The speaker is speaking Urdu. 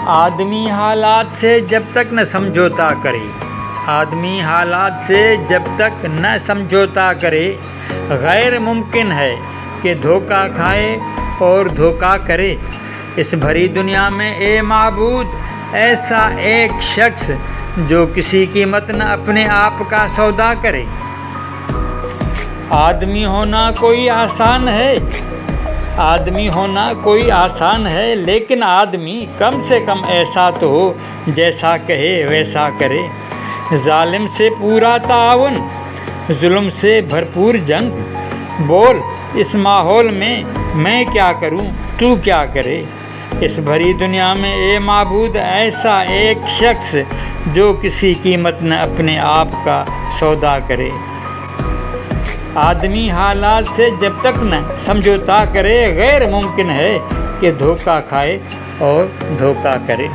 آدمی حالات سے جب تک نہ سمجھوتا کرے، آدمی حالات سے جب تک نہ سمجھوتا کرے، غیر ممکن ہے کہ دھوکہ کھائے اور دھوکہ کرے۔ اس بھری دنیا میں اے معبود ایسا ایک شخص جو کسی قیمت نہ اپنے آپ کا سودا کرے۔ آدمی ہونا کوئی آسان ہے، آدمی ہونا کوئی آسان ہے، لیکن آدمی کم سے کم ایسا تو ہو جیسا کہے ویسا کرے۔ ظالم سے پورا تعاون، ظلم سے بھرپور جنگ، بول اس ماحول میں کیا کروں تو کیا کرے۔ اس بھری دنیا میں اے معبود ایسا ایک شخص جو کسی قیمت نہ اپنے آپ کا سودا کرے۔ آدمی حالات سے جب تک نہ سمجھوتا کرے، غیر ممکن ہے کہ دھوکہ کھائے اور دھوکہ کرے۔